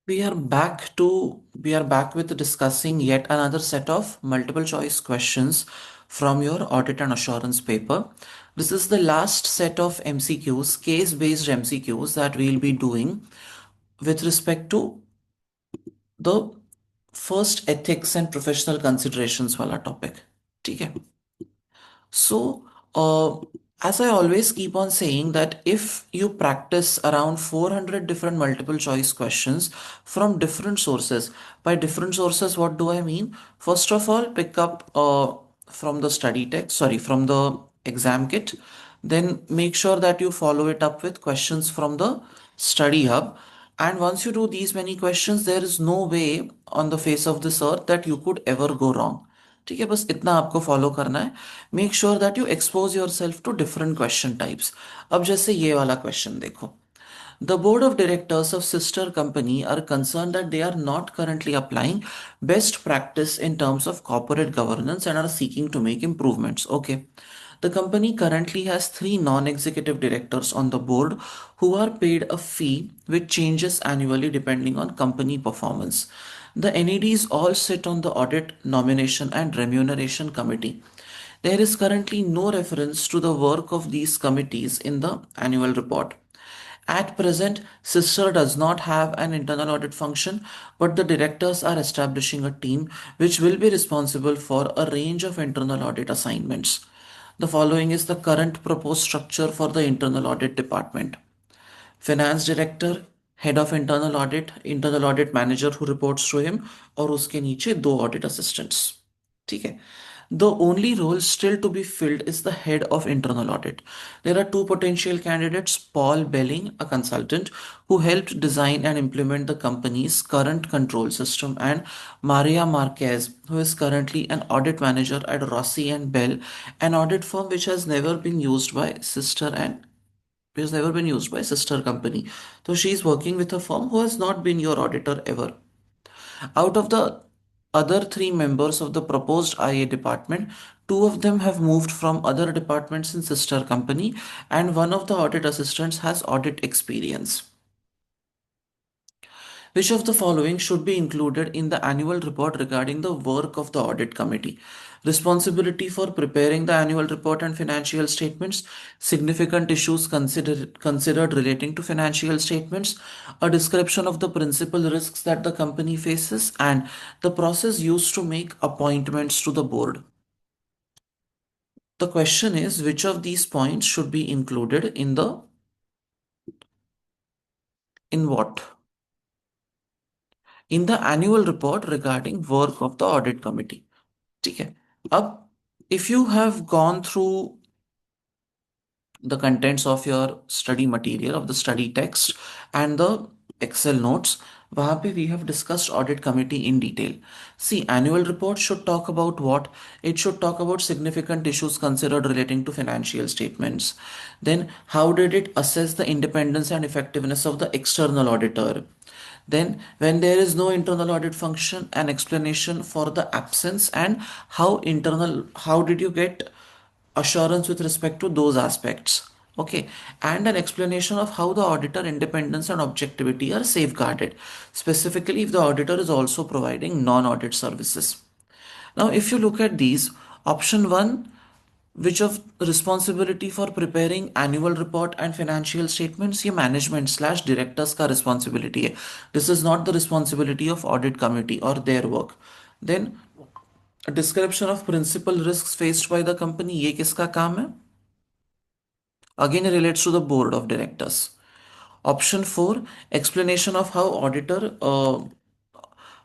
We are back with discussing yet another set of multiple choice questions from your audit and assurance paper. This is the last set of MCQs, case-based MCQs that we'll be doing with respect to the first ethics and professional considerations wala topic. ठीक है? So, as I always keep on saying that if you practice around 400 different multiple choice questions from different sources, by different sources, what do I mean? First of all, pick up from the study text, sorry, from the exam kit. Then make sure that you follow it up with questions from the study hub. And once you do these many questions, there is no way on the face of this earth that you could ever go wrong. ठीक है, बस इतना आपको follow करना है. Make sure that you expose yourself to different question types. अब जैसे ये वाला क्वेश्चन देखो. The board of directors of sister company are concerned that they are not currently applying best practice in terms of corporate governance and are seeking to make improvements. Okay. The company currently has three non-executive directors on the board who are paid a fee which changes annually depending on company performance. The NEDs all sit on the audit, nomination and remuneration committee. There is currently no reference to the work of these committees in the annual report. At present, Sister does not have an internal audit function, but the directors are establishing a team which will be responsible for a range of internal audit assignments. The following is the current proposed structure for the internal audit department. Finance director, head of internal audit manager who reports to him और उसके नीचे दो audit assistants. ठीक है. The only role still to be filled is the head of internal audit. There are two potential candidates, Paul Belling, a consultant who helped design and implement the company's current control system, and Maria Marquez, who is currently an audit manager at Rossi and Bell, an audit firm which has never been used by sister company. So she is working with a firm who has not been your auditor ever. Out of the other three members of the proposed IA department, two of them have moved from other departments in sister company, and one of the audit assistants has audit experience. Which of the following should be included in the annual report regarding the work of the audit committee? Responsibility for preparing the annual report and financial statements, significant issues considered relating to financial statements, a description of the principal risks that the company faces, and the process used to make appointments to the board. The question is, which of these points should be included in what? In the annual report regarding work of the audit committee. ठीक है. अब if you have gone through the contents of your study material, of the study text and the Excel notes, वहाँ पे we have discussed audit committee in detail. See, annual report should talk about what? It should talk about significant issues considered relating to financial statements. Then, how did it assess the independence and effectiveness of the external auditor? Then, when there is no internal audit function, an explanation for the absence and how did you get assurance with respect to those aspects. Okay, and an explanation of how the auditor independence and objectivity are safeguarded, specifically if the auditor is also providing non-audit services. Now, if you look at these, option one, which of responsibility for preparing annual report and financial statements, ये management slash directors का responsibility है. This is not the responsibility of audit committee or their work. Then a description of principal risks faced by the company, ये किसका काम है? Again, it relates to the board of directors. Option 4, explanation of how auditor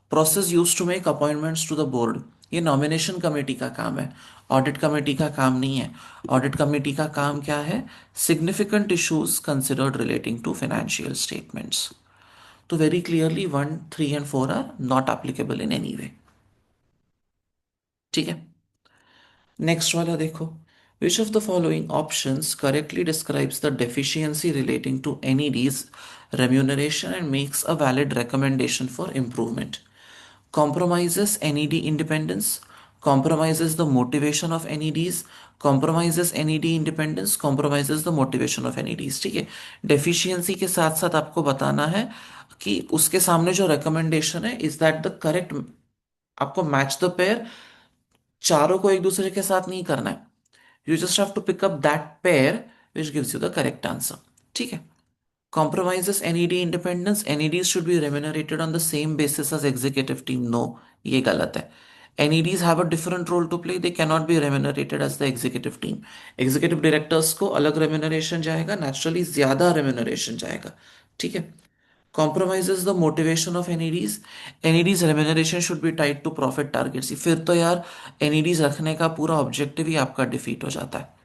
process used to make appointments to the board. ये nomination committee का काम है, audit committee का काम नहीं है. ऑडिट कमेटी का काम क्या है? Significant issues considered relating to financial statements. तो very clearly 1, 3 and 4 are not applicable in any way. ठीक है. नेक्स्ट वाला देखो. Which of the following options correctly describes the deficiency relating to NED's remuneration and makes a valid recommendation for improvement? Compromises NED independence, compromises the motivation of NEDs, compromises NED independence, compromises the motivation of NEDs. ठीक है. Deficiency के साथ साथ आपको बताना है कि उसके सामने जो रिकमेंडेशन है इज दैट द करेक्ट, आपको मैच द पेयर, चारों को एक दूसरे के साथ नहीं करना है। You just have to pick up that pair which gives you the correct answer. ठीक है। compromises NED independence. NEDs should be remunerated on the same basis as executive team. No, ये गलत है। NEDs have a different role to play. They cannot be remunerated as the executive team. Executive directors को अलग remuneration जाएगा, naturally ज़्यादा remuneration जाएगा। ठीक है। Compromises the motivation of NEDs. NEDs remuneration should be tied to profit targets. फिर तो यार NEDs रखने का पूरा objective ही आपका defeat हो जाता है।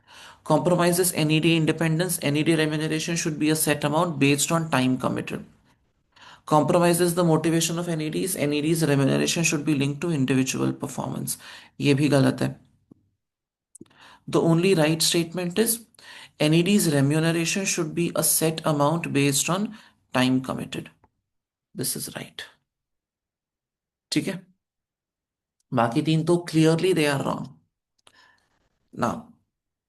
Compromises NED independence. NED remuneration should be a set amount based on time committed. Compromises the motivation of NEDs. NEDs remuneration should be linked to individual performance. ये भी गलत है। The only right statement is NEDs remuneration should be a set amount based on time committed. This is right. ठीक है। बाकी तीन तो clearly they are wrong. Now,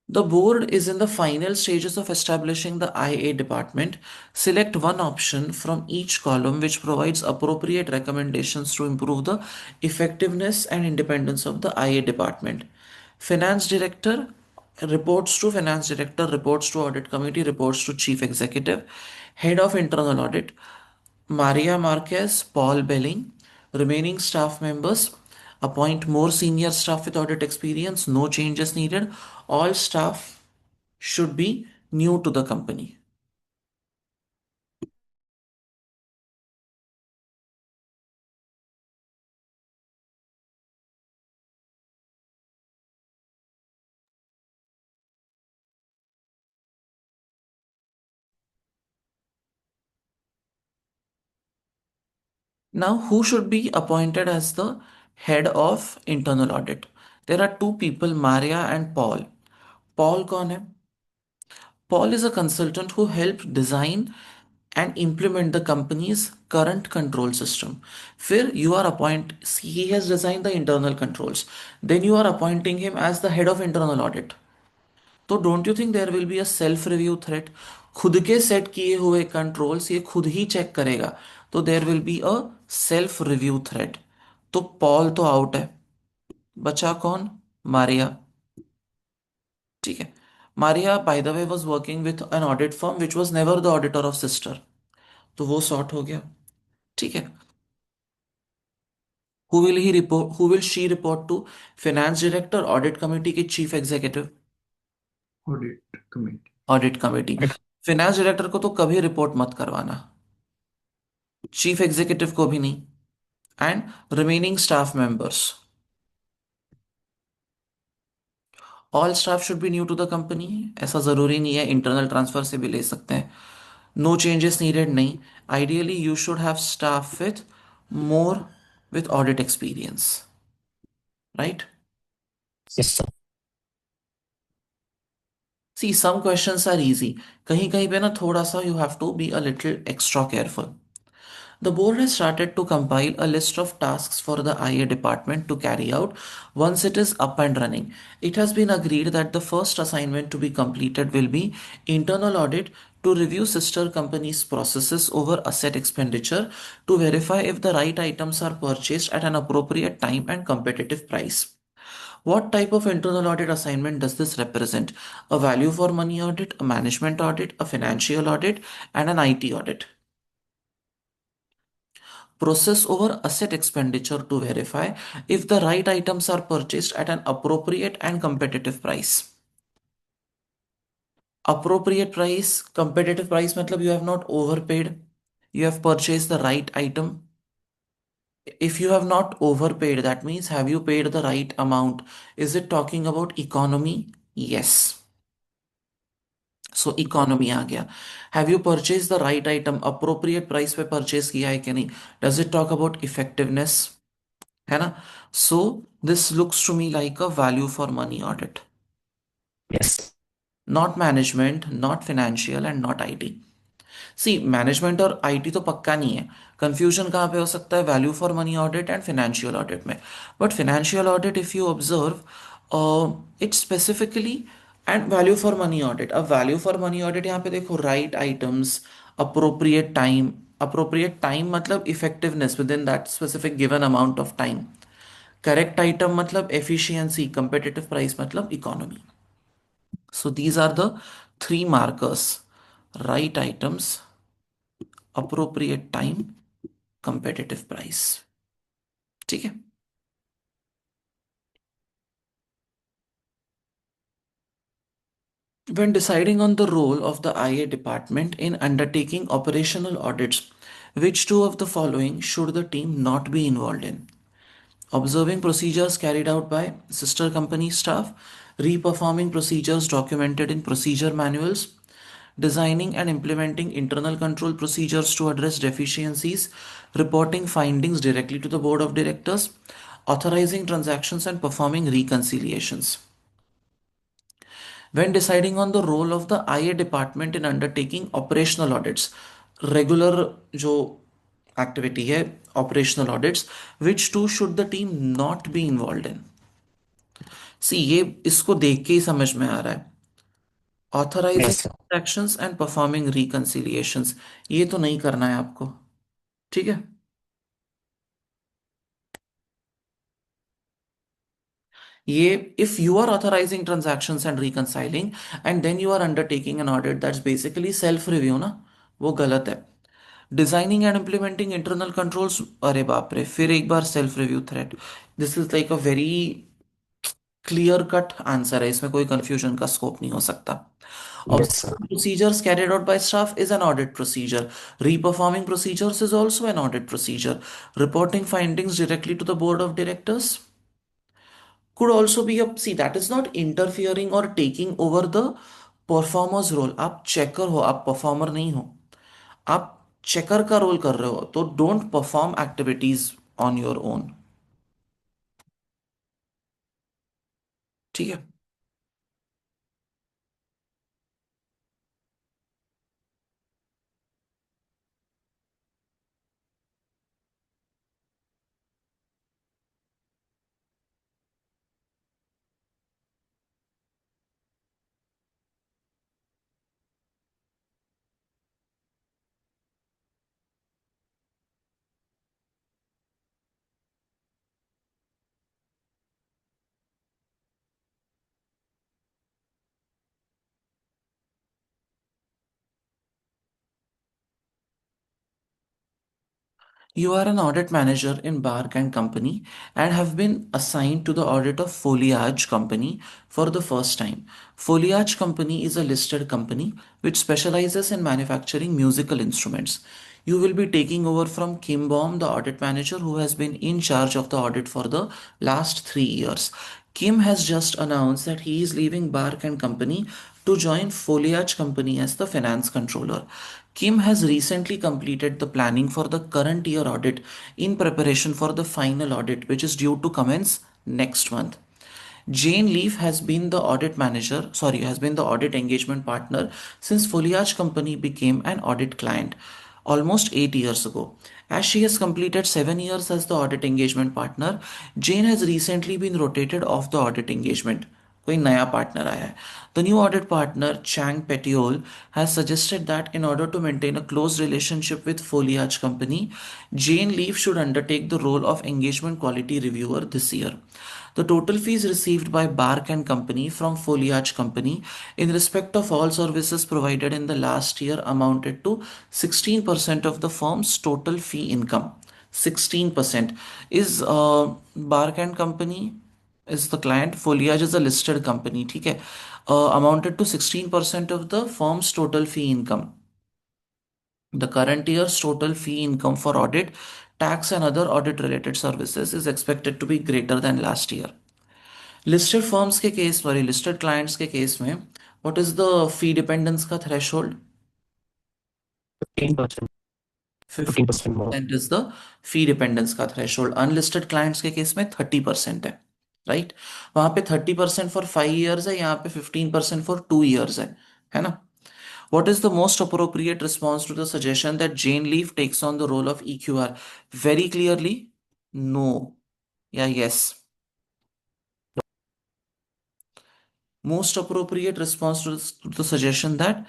the board is in the final stages of establishing the IA department. Select one option from each column which provides appropriate recommendations to improve the effectiveness and independence of the IA department. Finance director reports to finance director, reports to audit committee, reports to chief executive. Head of internal audit, Maria Marquez, Paul Belling. Remaining staff members, appoint more senior staff with audit experience, no changes needed. All staff should be new to the company. Now, who should be appointed as the head of internal audit? There are two people, Maria and Paul. Paul कौन है? Paul is a consultant who helped design and implement the company's current control system. फिर you are appoint, he has designed the internal controls. Then you are appointing him as the head of internal audit. तो don't you think there will be a self review threat? खुद के set किए हुए controls ये खुद ही check करेगा, तो there will be a self review threat. तो पॉल तो आउट है, बचा कौन? मारिया। ठीक है। Maria by the way was working with an audit firm which was never the auditor of sister, तो वो सॉर्ट हो गया। ठीक है। Who will she report to? Finance director, audit committee के chief executive. Audit committee. Audit committee. Finance director को तो कभी रिपोर्ट मत करवाना, चीफ एग्जीक्यूटिव को भी नहीं। And remaining staff members, all staff should be new to the company. ऐसा जरूरी नहीं है, इंटरनल ट्रांसफर से भी ले सकते हैं। नो चेंजेस नीडेड नहीं। Ideally you should have staff with more with audit experience, right? Yes sir. See some questions are easy, कहीं कहीं पे ना थोड़ा सा you have to be a little extra careful. The board has started to compile a list of tasks for the IA department to carry out once it is up and running. It has been agreed that the first assignment to be completed will be internal audit to review sister companies' processes over asset expenditure to verify if the right items are purchased at an appropriate time and competitive price. What type of internal audit assignment does this represent? A value for money audit, a management audit, a financial audit, and an IT audit. Process over asset expenditure to verify if the right items are purchased at an appropriate and competitive price. Appropriate price, competitive price मतलब you have not overpaid. You have purchased the right item. If you have not overpaid, that means have you paid the right amount? Is it talking about economy? Yes. So economy आ गया। Have you purchase the right item, appropriate price पे purchase किया है कि नहीं? Does it talk about effectiveness? है ना? So this looks to me like a value for money audit, yes. Not management, not financial and not IT. See management और IT तो पक्का नहीं है, कंफ्यूजन कहाँ पे हो सकता है? Value for money audit and financial audit में। But financial audit if you observe it specifically, and value for money audit, अब वैल्यू फॉर मनी ऑडिट यहाँ पे देखो, right items, appropriate time, appropriate time मतलब effectiveness within that specific given amount of time. Correct item मतलब efficiency, competitive price मतलब economy. So these are the three markers: right items, appropriate time, competitive price. ठीक है. When deciding on the role of the IA department in undertaking operational audits, which two of the following should the team not be involved in? Observing procedures carried out by sister company staff, re-performing procedures documented in procedure manuals, designing and implementing internal control procedures to address deficiencies, reporting findings directly to the board of directors, authorizing transactions and performing reconciliations. When deciding on the role of the IA department in undertaking operational audits, regular जो activity है operational audits, which two should the team not be involved in? See, ये इसको देख के ही समझ में आ रहा है. Authorizing Yes, sir. transactions and performing reconciliations, ये तो नहीं करना है आपको. ठीक है. ये if you are authorizing transactions and reconciling and then you are undertaking an audit, that's basically self review ना, वो गलत है. Designing and implementing internal controls, अरे बाप रे, फिर एक बार self review threat. This is like a very clear cut answer है, इसमें कोई कंफ्यूजन का स्कोप नहीं हो सकता. Yes, sir. Observing procedures carried out by staff is an audit procedure. Reperforming procedures is also an audit procedure. Reporting findings directly to the board of directors could also be a, see, that is not interfering or taking over the performer's role. आप checker हो, आप performer नहीं हो. आप checker का role कर रहे हो तो don't perform activities on your own. ठीक है. You are an audit manager in Bark and Company and have been assigned to the audit of Foliage Company for the first time. Foliage Company is a listed company which specializes in manufacturing musical instruments. You will be taking over from Kim Baum, the audit manager who has been in charge of the audit for the last 3 years. Kim has just announced that he is leaving Bark and Company to join Foliage Company as the finance controller. Kim has recently completed the planning for the current year audit in preparation for the final audit, which is due to commence next month. Jane Leaf has been the audit manager, sorry, has been the audit engagement partner since Foliage Company became an audit client almost 8 years ago. As she has completed 7 years as the audit engagement partner, Jane has recently been rotated off the audit engagement. कोई नया partner आया है. The new audit partner, Chang Petiol, has suggested that in order to maintain a close relationship with Foliage Company, Jane Leaf should undertake the role of engagement quality reviewer this year. The total fees received by Bark and Company from Foliage Company in respect of all services provided in the last year amounted to 16% of the firm's total fee income. 16% is Bark and Company is the client. Foliage is a listed company. ठीक है. Amounted to 16% of the firm's total fee income. The current year's total fee income for audit, tax and other audit related services is expected to be greater than last year. Listed firms के case, sorry, listed clients के case में what is the fee dependence का threshold? 15%. 15% more. 15% is the fee dependence का threshold. Unlisted clients के case में 30% है. Right. वहां पे 30% फॉर 5 ईयर्स है, यहाँ पे 15% फॉर 2 ईयर्स है ना. What is the most appropriate response to the suggestion that Jane Leaf takes on the role of EQR? Very clearly, no. Yeah, yes. Most appropriate response to the suggestion that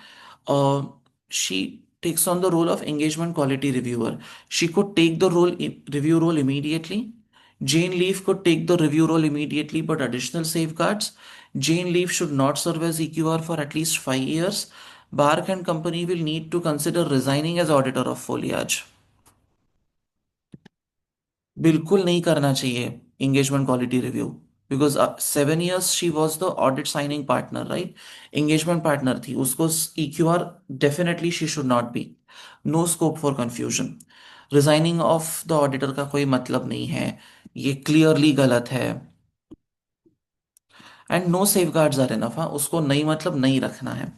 she takes on the role of engagement quality reviewer. She could take the review role immediately. Jane Leaf could take the review role immediately, but additional safeguards. Jane Leaf should not serve as EQR for at least 5 years. Bark and company will need to consider resigning as auditor of foliage. बिल्कुल नहीं करना चाहिए engagement quality review because 7 years she was the audit signing partner, right? Engagement partner थी उसको EQR definitely she should not be. No scope for confusion. Resigning of the auditor का कोई मतलब नहीं है, ये clearly गलत है. And no safeguards are enough, हाँ उसको नहीं मतलब नहीं रखना है.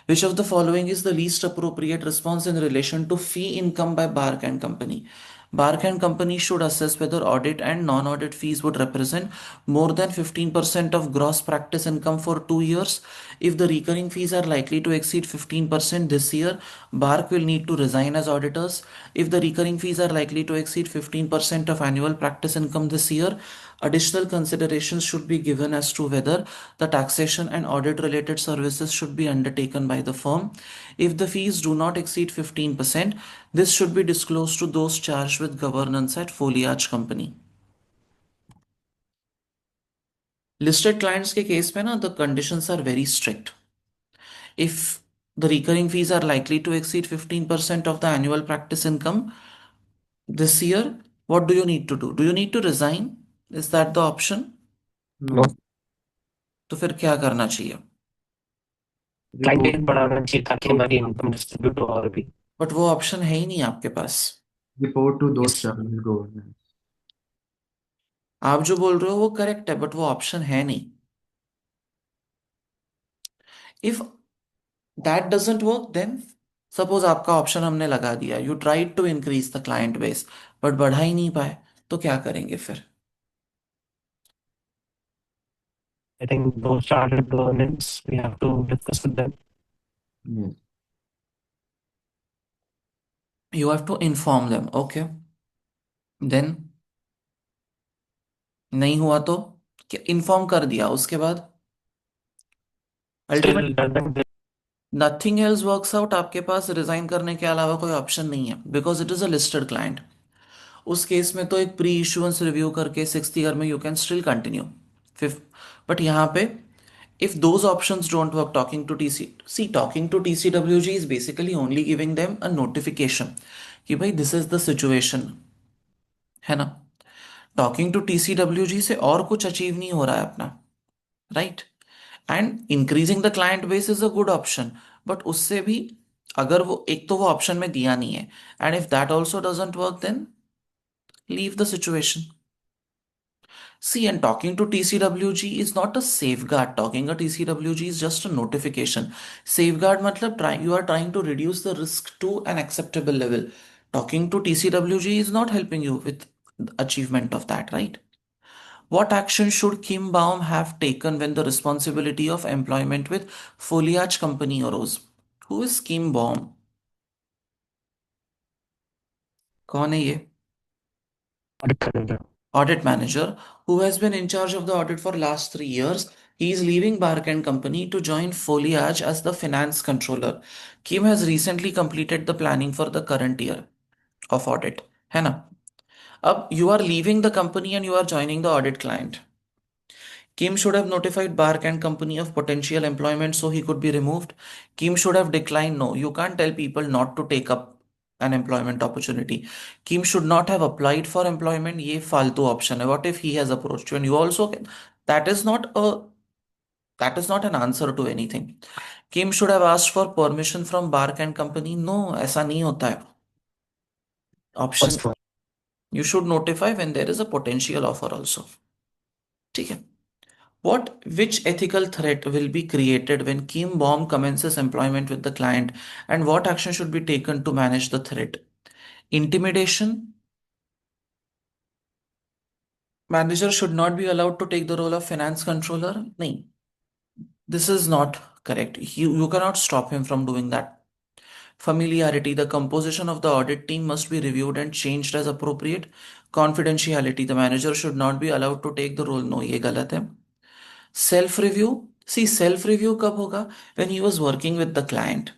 Which of the following is the least appropriate response in relation to fee income by Bark and Company? Bark and Company should assess whether audit and non-audit fees would represent more than 15% of gross practice income for 2 years. If the recurring fees are likely to exceed 15% this year, Bark will need to resign as auditors. If the recurring fees are likely to exceed 15% of annual practice income this year, additional considerations should be given as to whether the taxation and audit related services should be undertaken by the firm. If the fees do not exceed 15%, this should be disclosed to those charged with governance at Foliage Company. Listed clients के case में ना the conditions are very strict. If the recurring fees are likely to exceed 15% of the annual practice income this year, what do you need to do? Do you need to resign? Is that the option? No, No. तो फिर क्या करना चाहिए? Client Report base बढ़ाना चाहिए ताकि हमारी income distribute हो और भी. बट वो ऑप्शन है ही नहीं आपके पास. report to those Yes. charged with governance. आप जो बोल रहे हो वो करेक्ट है बट वो ऑप्शन है नहीं. If that doesn't work then suppose आपका ऑप्शन हमने लगा दिया, you tried to increase the client base but बढ़ा ही नहीं पाए, तो क्या करेंगे फिर? I think those chartered governance, we have to discuss with them. Yes. You have to inform them. Okay, then नहीं हुआ तो क्या? इन्फॉर्म कर दिया उसके बाद ultimate Still doesn't. Nothing else works out, आपके पास रिजाइन करने के अलावा कोई ऑप्शन नहीं है because it is a listed client. उस केस में तो एक प्री इश्योरेंस रिव्यू करके 6th ईयर में you can still continue. Fifth, but यहाँ पे if those options don't work, talking to TCWG is basically only giving them a notification कि भाई this is the situation, है ना? टॉकिंग टू TCWG से और कुछ अचीव नहीं हो रहा है अपना, right? And increasing the client base is a good option, but उससे भी अगर वो एक तो वो ऑप्शन में दिया नहीं है, and if that also doesn't work then leave the situation. See, and talking to TCWG is not a safeguard. Talking to TCWG is just a notification. Safeguard matlab you are trying to reduce the risk to an acceptable level. Talking to TCWG is not helping you with the achievement of that, right? What action should Kim Baum have taken when the responsibility of employment with Foliage Company arose? Who is Kim Baum? कौन है ये? Audit manager. Audit manager who has been in charge of the audit for last 3 years. He is leaving Bark and Company to join Foliage as the finance controller. Kim has recently completed the planning for the current year of audit, है ना? अब you are leaving the company and you are joining the audit client. Kim should have notified Bark and Company of potential employment so he could be removed. Kim should have declined. No, you can't tell people not to take up an employment opportunity. Kim should not have applied for employment. ये फालतू option है. What if he has approached you and you also can? That is not a that is not an answer to anything. Kim should have asked for permission from Bark and Company. No, ऐसा नहीं होता है. Option First one. you should notify when there is a potential offer also. ठीक है. Which ethical threat will be created when Kim Baum commences employment with the client, and what action should be taken to manage the threat? Intimidation. Manager should not be allowed to take the role of finance controller. No, this is not correct. You cannot stop him from doing that. Familiarity. The composition of the audit team must be reviewed and changed as appropriate. Confidentiality. The manager should not be allowed to take the role. No, ये गलत है. Self review. See, self review कब होगा? When he was working with the client.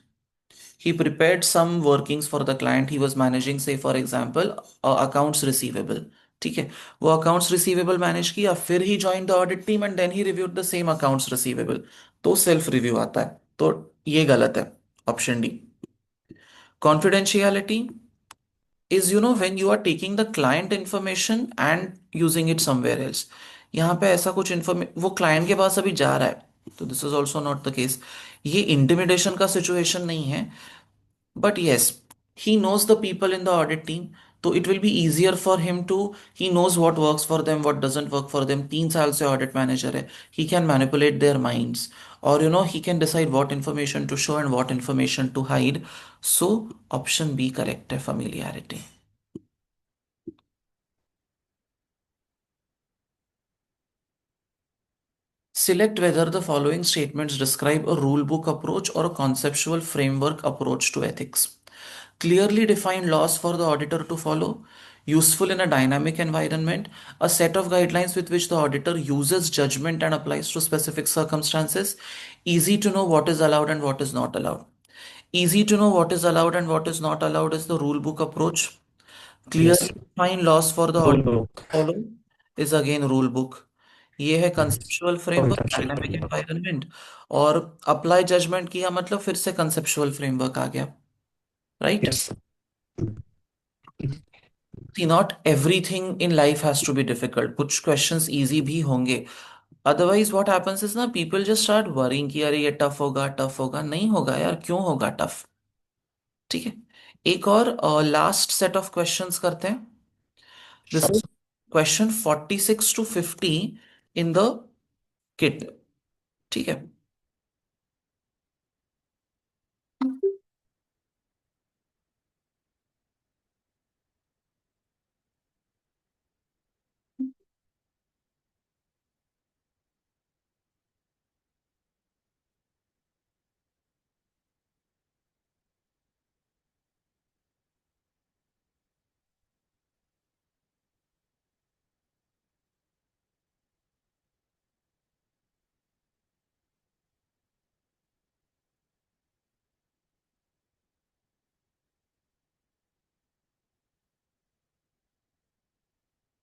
he prepared some workings for the client. He was managing, say for example, accounts receivable. ठीक है, वो accounts receivable manage किया, फिर he join the audit team and then he reviewed the same accounts receivable, तो self review आता है। तो ये गलत है, option D. Confidentiality is when you are taking the client information and using it somewhere else। यहाँ पे ऐसा कुछ इन्फॉर्मेशन वो क्लाइंट के पास अभी जा रहा है, तो this is also not the case. ये इंटिमिडेशन का सिचुएशन नहीं है, but yes, he knows the people in the audit team, तो it will be easier for him to, he knows what works for them what doesn't work for them. 3 साल से audit manager है, he can manipulate their minds, और he can decide what information to show and what information to hide. So option B correct है, familiarity। Select whether the following statements describe a rule book approach or a conceptual framework approach to ethics. Clearly defined laws for the auditor to follow, useful in a dynamic environment, a set of guidelines with which the auditor uses judgment and applies to specific circumstances, easy to know what is allowed and what is not allowed. Easy to know what is allowed and what is not allowed is the rule book approach. Yes. Clearly defined laws for the Rule auditor book. to follow is again rule book। ये है conceptual framework, Conceptual dynamic framework. Environment. और apply judgement किया मतलब फिर से conceptual framework आ गया, right. Yes. See not everything in life has to be difficult, कुछ क्वेश्चंस इजी भी होंगे। अदरवाइज व्हाट हैपेंस इज ना, पीपल जस्ट स्टार्ट वरिंग कि अरे ये टफ होगा, नहीं होगा यार, क्यों होगा टफ। ठीक है, एक और लास्ट सेट ऑफ क्वेश्चंस करते हैं। This Sure. Is question 46 to 50 in the kit. ठीक है,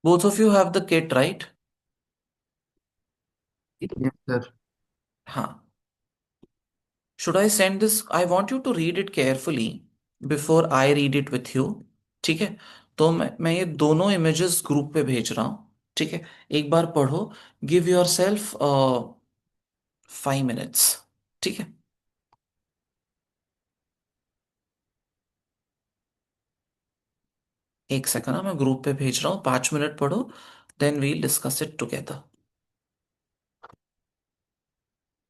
both of you have the kit, right? Yes, sir. हाँ। Should I send this? I want you to read it carefully before I read it with you। ठीक है, तो मैं ये दोनों images group पे भेज रहा हूँ। ठीक है, एक बार पढ़ो, गिव योर सेल्फ 5 minutes। ठीक है, एक सेकंड ना, मैं ग्रुप पे भेज रहा हूँ, 5 मिनट पढ़ो, then we'll discuss it together.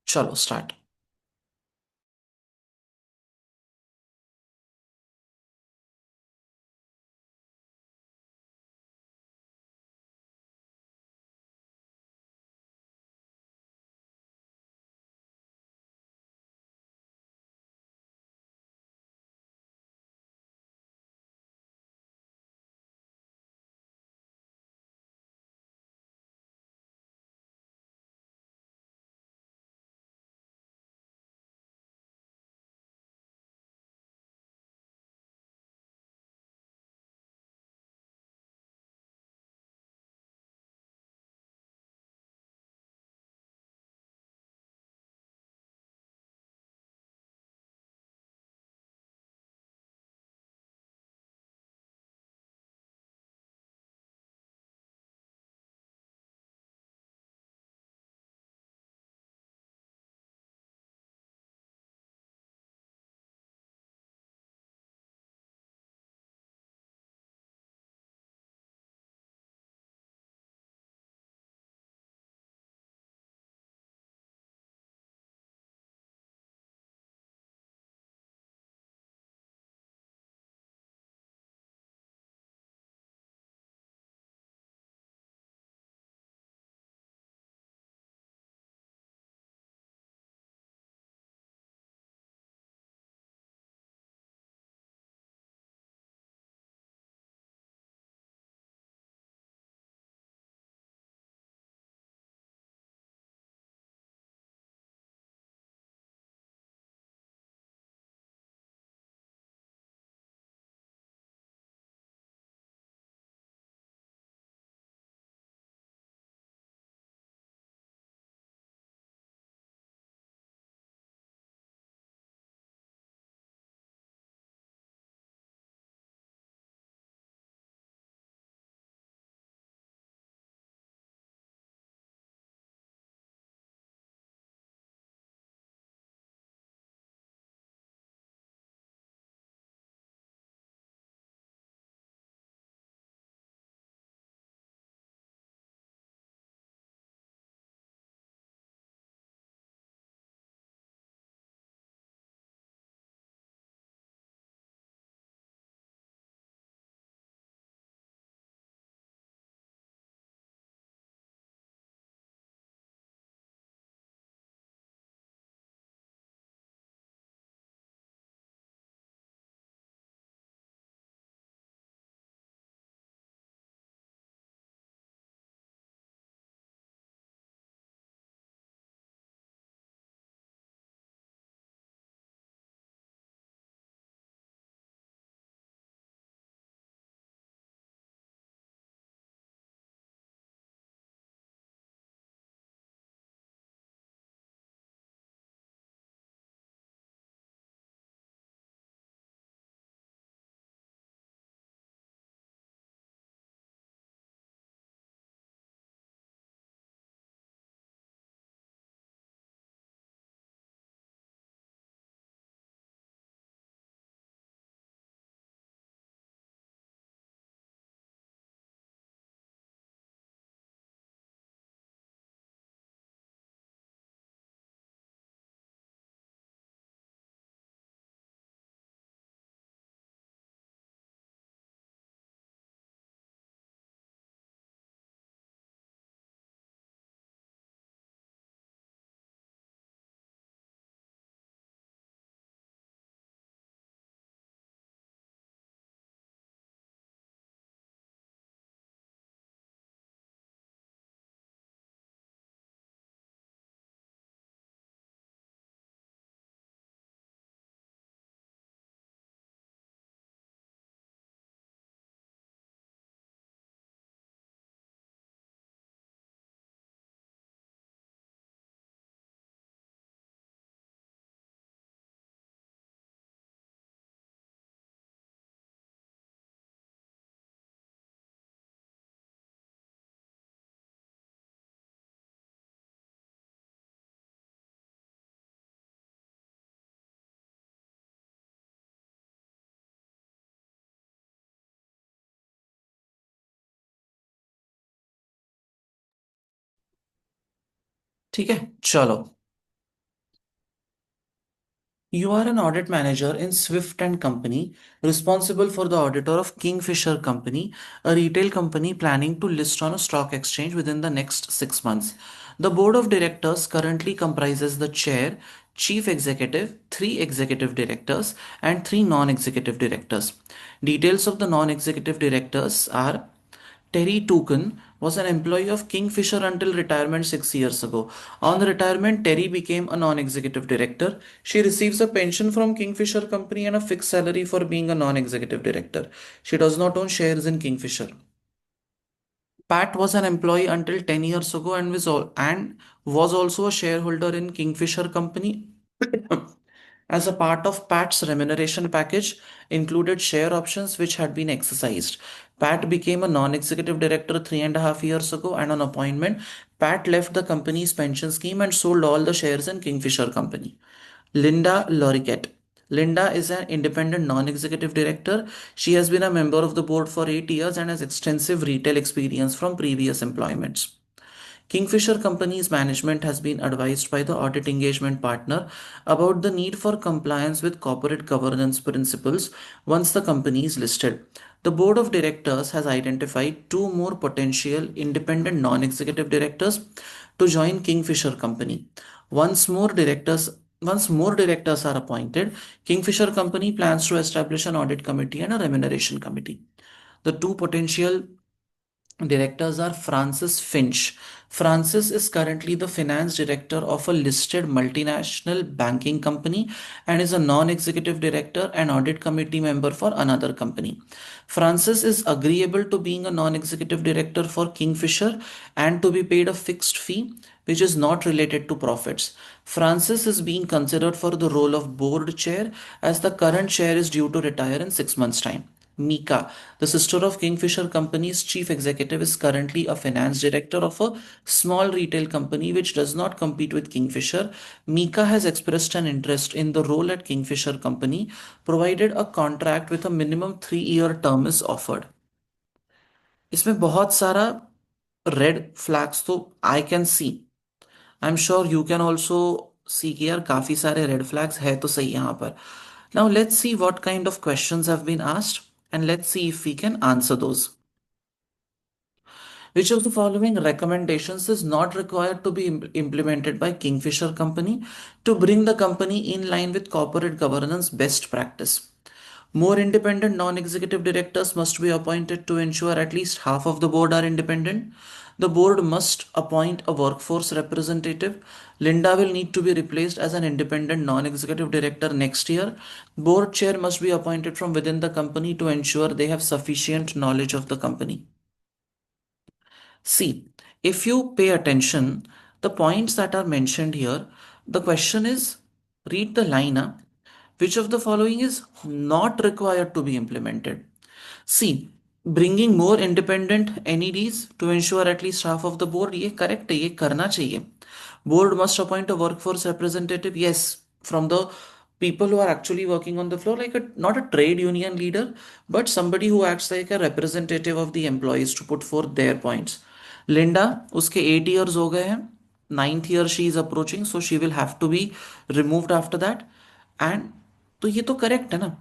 चलो स्टार्ट। ठीक है, चलो। You are an audit manager in Swift and Company, responsible for the auditor of Kingfisher Company, a retail company planning to list on a stock exchange within the next 6 months. The board of directors currently comprises the chair, chief executive, three executive directors, and three non executive directors. Details of the non executive directors are: Terry Tooken was an employee of Kingfisher until retirement 6 years ago. On retirement, Terry became a non executive director. She receives a pension from Kingfisher Company and a fixed salary for being a non executive director. She does not own shares in Kingfisher. Pat was an employee until 10 years ago and was also a shareholder in Kingfisher Company. As a part of Pat's remuneration package included share options which had been exercised. Pat became a non-executive director 3.5 years ago, and on appointment, Pat left the company's pension scheme and sold all the shares in Kingfisher Company. Linda Loriquette. Linda is an independent non-executive director. She has been a member of the board for 8 years and has extensive retail experience from previous employments. Kingfisher Company's management has been advised by the audit engagement partner about the need for compliance with corporate governance principles once the company is listed. The board of directors has identified two more potential independent non-executive directors to join Kingfisher Company. Once more directors once more directors are appointed, Kingfisher Company plans to establish an audit committee and a remuneration committee. The two potential directors are Francis Finch. Francis is currently the finance director of a listed multinational banking company and is a non executive director and audit committee member for another company. Francis is agreeable to being a non executive director for Kingfisher and to be paid a fixed fee which is not related to profits. Francis is being considered for the role of board chair as the current chair is due to retire in 6 months' time. Mika, the sister of Kingfisher Company's chief executive, is currently a finance director of a small retail company which does not compete with Kingfisher. Mika has expressed an interest in the role at Kingfisher Company, provided a contract with a minimum 3-year term is offered. इसमें बहुत सारा red flags तो I can see. I am sure you can also see कि यार काफी सारे red flags है तो सही यहाँ पर। Now let's see what kind of questions have been asked and let's see if we can answer those. Which of the following recommendations is not required to be implemented by Kingfisher Company to bring the company in line with corporate governance best practice? More independent non-executive directors must be appointed to ensure at least half of the board are independent. The board must appoint a workforce representative. Linda will need to be replaced as an independent non-executive director next year. Board chair must be appointed from within the company to ensure they have sufficient knowledge of the company. See, if you pay attention, the points that are mentioned here, the question is read the line. Which of the following is not required to be implemented? See, bringing more independent NEDs to ensure at least half of the board, ये correct है, ये करना चाहिए. Board must appoint a workforce representative, yes, from the people who are actually working on the floor, like not a trade union leader, but somebody who acts like a representative of the employees to put forth their points. Linda, उसके 8 years हो गए हैं, 9th year she is approaching, so she will have to be removed after that. And तो ये तो correct है ना?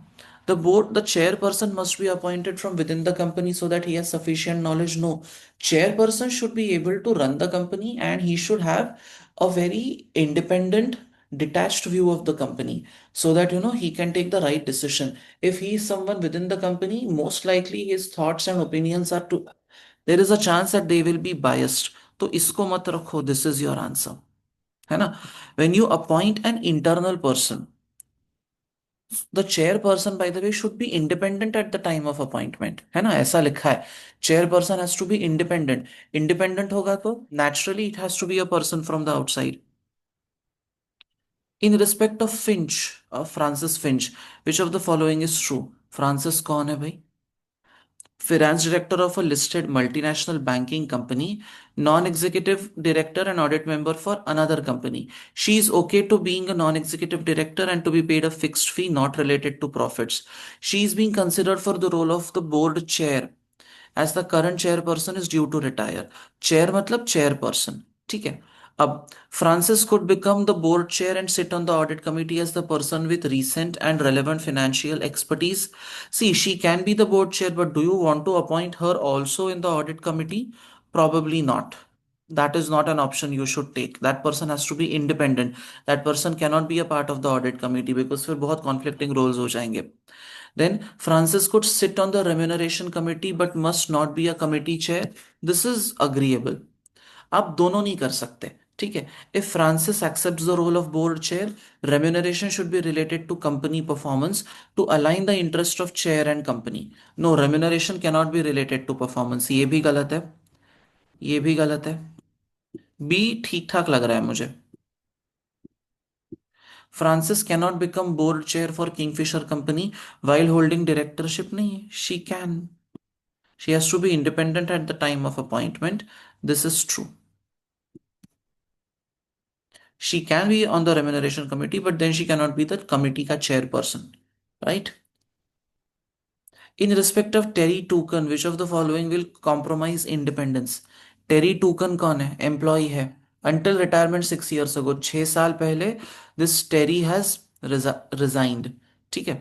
The chairperson must be appointed from within the company so that he has sufficient knowledge. No, chairperson should be able to run the company and he should have a very independent, detached view of the company so that he can take the right decision. If he is someone within the company, most likely his thoughts and opinions are to there is a chance that they will be biased. तो इसको मत रखो, this is your answer. है ना? When you appoint an internal person, the chairperson, by the way, should be independent at the time of appointment. है ना? ऐसा लिखा है. Chairperson has to be independent. Independent होगा तो naturally it has to be a person from the outside. In respect of Finch, Francis Finch, which of the following is true? Francis कौन है भाई? Finance director of a listed multinational banking company, non-executive director and audit member for another company. She is okay to being a non-executive director and to be paid a fixed fee not related to profits. She is being considered for the role of the board chair as the current chairperson is due to retire. Chair मतलब chairperson. ठीक है. Francis could become the board chair and sit on the audit committee as the person with recent and relevant financial expertise. See, she can be the board chair, but do you want to appoint her also in the audit committee? Probably not. That is not an option you should take. That person has to be independent. That person cannot be a part of the audit committee because फिर बहुत conflicting roles हो जाएंगे. Then Francis could sit on the remuneration committee but must not be a committee chair. This is agreeable. आप दोनों नहीं कर सकते. ठीक है. If Francis accepts the role of board chair, remuneration should be related to company performance to align the interest of chair and company. No, remuneration cannot be related to performance. ये भी गलत है. ये भी गलत है. बी ठीक ठाक लग रहा है मुझे. Francis cannot become board chair for Kingfisher company while holding directorship. नहीं, she can. She has to be independent at the time of appointment. This is true. She can be on the remuneration committee, but then she cannot be the committee ka chairperson, right? In respect of Terry Tucan, which of the following will compromise independence? Terry Tucan कौन है? Employee है. Until retirement 6 years ago, 6 साल पहले, this Terry has resigned. ठीक है.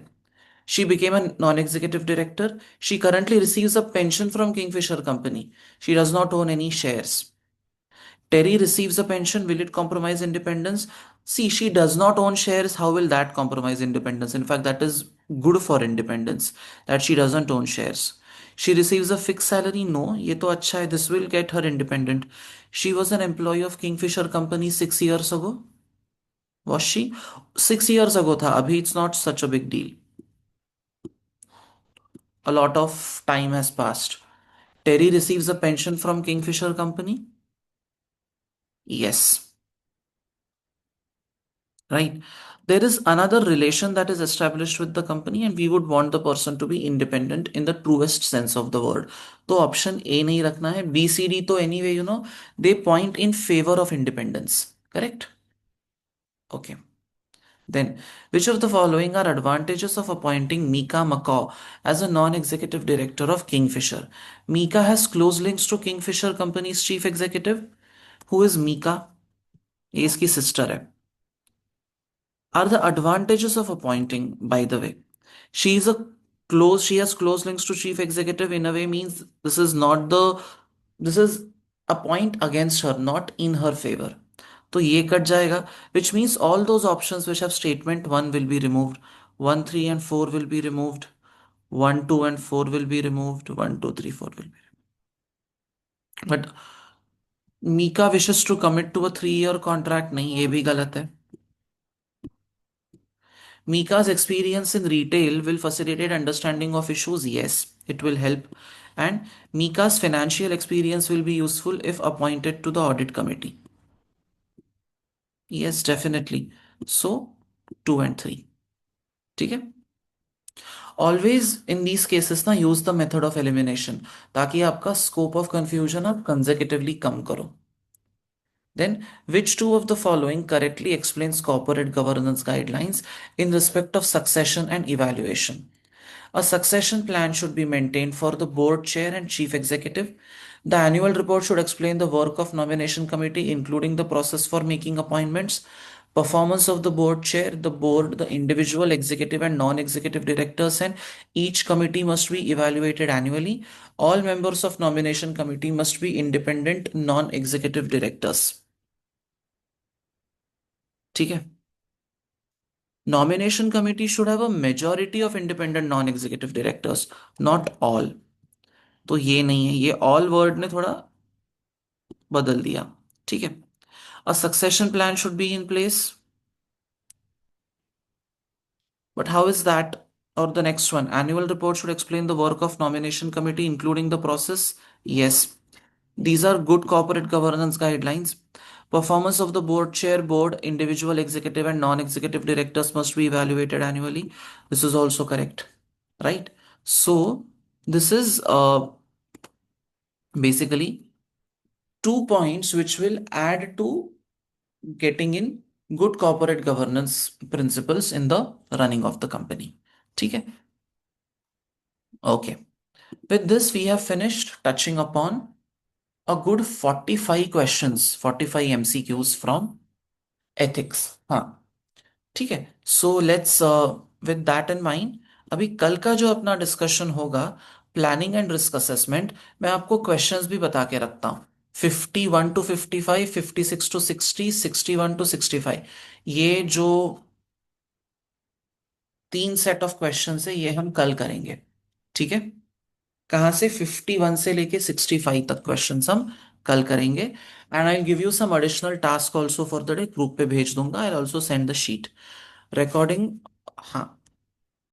She became a non-executive director. She currently receives a pension from Kingfisher Company. She does not own any shares. Terry receives a pension. Will it compromise independence? See, she does not own shares. How will that compromise independence? In fact, that is good for independence that she doesn't own shares. She receives a fixed salary. No, ये तो अच्छा है. This will get her independent. She was an employee of Kingfisher Company 6 years ago. Was she? 6 years ago था. अभी it's not such a big deal. A lot of time has passed. Terry receives a pension from Kingfisher Company. Yes. Right. There is another relation that is established with the company, and we would want the person to be independent in the truest sense of the word. तो option A नहीं रखना है. B, C, D तो anyway, they point in favor of independence. Correct? Okay. Then, which of the following are advantages of appointing Mika McCaw as a non-executive director of Kingfisher? Mika has close links to Kingfisher Company's chief executive. Who is Mika? ये इसकी sister है. Are the advantages of appointing, by the way. She has close links to chief executive in a way means this is a point against her, not in her favor. तो ये cut जाएगा, which means all those options which have statement 1 will be removed. 1, 3 and 4 will be removed. 1, 2 and 4 will be removed. 1, 2, 3, 4 will be removed. But Mika wishes to commit to a 3-year contract. नहीं, ये भी गलत है. Mika's experience in retail will facilitate understanding of issues. Yes, it will help. And Mika's financial experience will be useful if appointed to the audit committee. Yes, definitely. So, 2 and 3. ठीक है? Always in these cases ना use the method of elimination ताकि आपका scope of confusion आप consecutively कम करो. Then, which two of the following correctly explains corporate governance guidelines in respect of succession and evaluation? A succession plan should be maintained for the board chair and chief executive. The annual report should explain the work of nomination committee, including the process for making appointments, performance of the board chair, the board, the individual executive and non-executive directors, and each committee must be evaluated annually. All members of nomination committee must be independent non-executive directors. ठीक है. Nomination committee should have a majority of independent non-executive directors, not all. तो ये नहीं है, ये all word ने थोड़ा बदल दिया. ठीक है. A succession plan should be in place. But how is that? Or the next one, annual report should explain the work of nomination committee, including the process. Yes. These are good corporate governance guidelines. Performance of the board chair, board, individual executive, and non executive directors must be evaluated annually. This is also correct, right? So, this is basically 2 points which will add to getting in good corporate governance principles in the running of the company. ठीक है? Okay. Okay. With this, we have finished touching upon a good 45 questions, 45 MCQs from ethics. हाँ, ठीक है. So let's with that in mind, अभी कल का जो अपना डिस्कशन होगा, प्लानिंग एंड रिस्क असेसमेंट, मैं आपको क्वेश्चंस भी बता के रखता हूँ. 51 to 55, 56 to 60, 61 to 65, ये जो तीन सेट ऑफ क्वेश्चंस है ये हम कल करेंगे. ठीक है. कहाँ से? 51 से लेके 65 तक क्वेश्चंस हम कल करेंगे. And I give you some additional task also for the day, group पे भेज दूंगा. I also send the sheet recording. हाँ,